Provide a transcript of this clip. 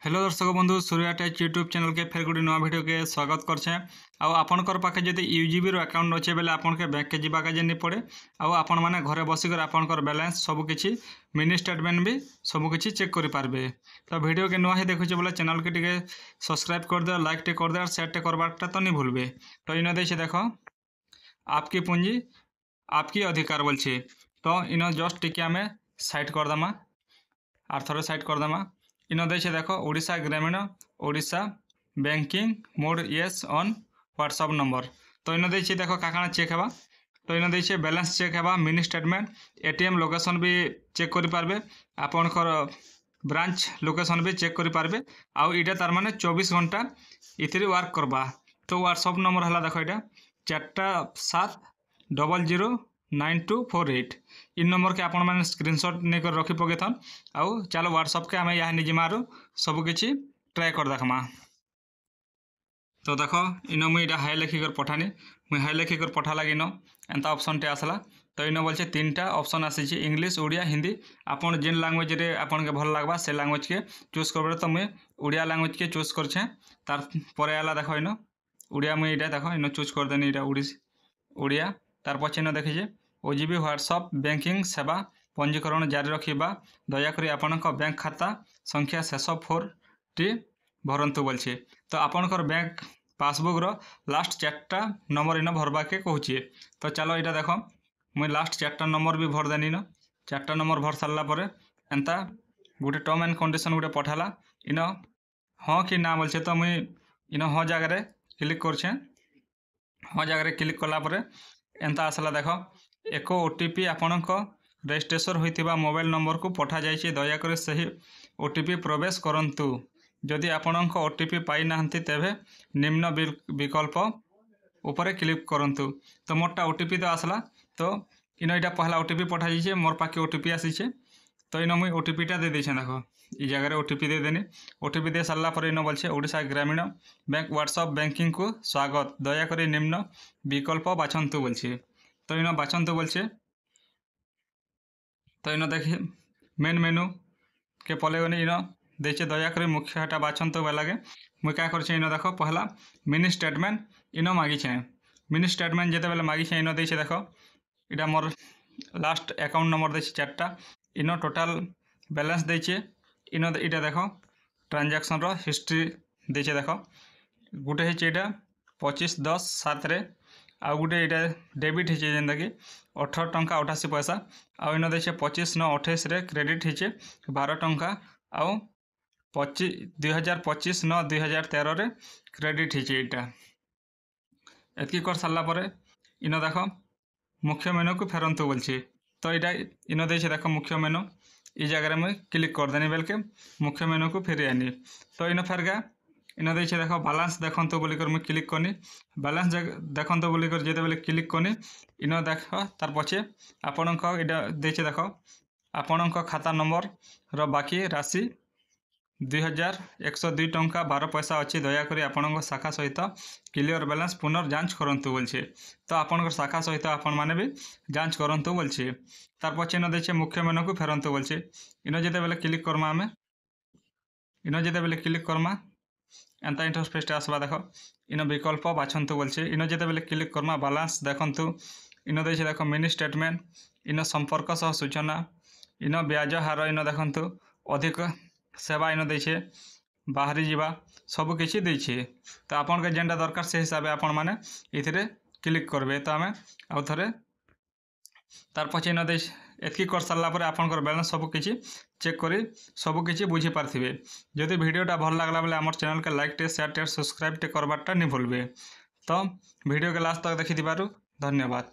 Hello दर्शक बंधु Surya take YouTube channel के फिर गोटे नुआ वीडियो के स्वागत करछे। आपणकर पाखे जदि यूजीबी रो अकाउंट अच्छे बेले आपन के बैंक के जीवा के नहीं पड़े। आपण मैंने घरे बसिकर आपणकर बैलेंस सबकि मिनी स्टेटमेंट भी सबकि चेक कर पारे। तो वीडियो के नुआ ही देखुचे बोले चैनल के टिके सब्सक्राइब कर दे, लाइक टे कर दे और शेयर टे करवाटा तो नहीं भूलबे। तो इन देखे देखो आपकी पूंजी आपकी अधिकार बोलछे। तो इन जस्ट टिके आम साइड करदमा आर थोड़े साइड करदमा। इन देखे देखो ओडिशा ग्रामीण Odisha banking mode yes on WhatsApp number. तो इन देखे देखो काकाना चेक है। तो इन देखे बैलेंस चेक है, मिनी स्टेटमेंट, एटीएम लोकेशन भी चेक कर पारे, आपणकर ब्रांच लोकेशन भी चेक कर पारे। आउ इटा तार माने 24 घंटा इथिरे वर्क करबा। तो व्हाट्सएप नंबर हला देखो इटा 47009248। इन नंबर के आपण मैंने स्क्रीनशॉट नहीं रखी पकई थन। आउ चलो व्हाट्सएप के आम यहाँ निजे मारू सबकि ट्राए कर देखमा। तो देखो इन मुझे हाई लिखिकर पठानी मुझे हाई लिखिकर पठा लगे इन एंता ऑप्शन टे आसला। तो इन बोलছে 3टा ऑप्शन आसी इंग्लिश ओडिया हिंदी। आपन जेन लैंग्वेज रे आपन के भल लागबा से लैंग्वेज के चूज करबे। तो मुझे ओडिया लैंग्वेज के चूज करछे। तार परे आला देखो इन ओडिया मुझे इटा देखो इन चूज कर देनी इटा ओडिया। तार पछे इन देखिए ओजीबी व्हाट्सएप बैंकिंग सेवा पंजीकरण जारी रखा। दयाकोरी आपणक बैंक खाता संख्या शेष 4टी भरतु बोलछे। तो आपणकर बैंक पासबुक रो लास्ट 4टा नंबर इन भरवा के कहूचे। तो चलो इटा देखो मुझे लास्ट 4टा नंबर भी भर देनी। 4टा नंबर भर सारा पर एंता गोटे टर्म एंड कंडीशन गोटे पठाला इन हाँ कि ना बोलछे। तो मुझे इन हाँ जगह क्लिक करछे। हाँ जगह क्लिक कलापर एंता आसला देखो एक ओटीपी आपणक रजिस्ट्रेशन होइथिबा मोबाइल नंबर को पठा जाइए। दयाकोरी सही ओटीपी प्रवेश करंतु। जदि आपणक ओटीपी पाई नाहंती तेबे निम्न विकल्प ऊपर क्लिक करंतु। तो मोरटा ओटीपी तो आसला। तो इन इटा पहला ओटीपी पठा जाइए, मोर पाखे ओटीपी आसीचे। तो इन मुझे ओटीपीटा दे देछे देखो ई जगह ओटीपी दे देनी। ओटीपी दे सारा पर इन बोलछे ओडिशा ग्रामीण बैंक व्हाट्सएप बैंकिंग को स्वागत, दयाकोरी निम्न विकल्प बाछंतु बोलछे। तो इन बाछंतु बोलछे। तो इन देखिए मेन मेनू के पलेगनी इन देखे दयाकोरी मुख्य हटा बाछंतु लगे। मुझे क्या करछे इन देखो पहला मिनी स्टेटमेंट इन मागिछे। मिनी स्टेटमेंट जेते बेले मागिछे इन देछे देखो इटा मोर लास्ट अकाउंट नंबर देछे 4टा। इन टोटल बैलेंस देछे। इन इटा देखो ट्रांजैक्शन रो हिस्ट्री देछे देखो गोटे है इटा 25/10/7 रे। आउ गोटे यहाँ डेबिट होचे जेनता कि 18 टंका 88 पैसा। आउ इन देखे 25/9/28 रे क्रेडिट होचे 12 टंका। आउ 2025/9/2013 रे क्रेडिट होचे यहाँ एतकी कर सारा पर इन देख मुख्य मेनू को फेरंतु बोलछे। तो यहाँ इन देखे देख मुख्य मेनू ई जगह मुझे क्लिक कर देनी बेल के मुख्य मेनू को फेरी आनी। तो इन फेरगा इन देखे देख बैलेंस देखो बोलिकर मुझे क्लिक करनी। बैलेंस देखो बोलिकर जेते बेले क्लिक करनी इन देख तार पछे आपणक इटा देखे देख आपणक खाता नंबर रो बाकी राशि 2102 टंका 12 पैसा अच्छी। दयाकोरी आपणक शाखा सहित क्लियर बैलेंस पुनर्जांच करंतु बोलछे। तो आपणकर शाखा सहित आपण माने भी जांच करंतु बोलछे। तार पछे इन देखे मुख्य मेनू को फेरंतु बोलछे। इन जेते बेले क्लिक करमा आमे इन जेते बेले क्लिक करमा एंता इंटरफेस आसवा देखो इन विकल्प बाछंतु बोलछे। इन जेते बेले क्लिक करमा बैलेंस देखंतु इन देखे देखो मिनी स्टेटमेंट इन संपर्क सह सूचना इन ब्याज हार इन देखंतु अधिक सेवा इन देछे बाहरी जीवा सबकि देछे। तो आपन के जेनटा दरकार से हिसाब आपण माने इथिरे क्लिक करबे। तो आमे आउ थरे तार पछे इन देछ एतकी कर सारा पर आपनकर बैलेंस सबकि चेक करी सबकि बुझी पार्थिबे। जदि वीडियोटा भल लागला बेले हमर चैनल के लाइक टे शेयर टे सब्सक्राइब टे करबाटा नहीं भूलबे। तो वीडियो के लास्ट तक देखि दिबारु धन्यवाद।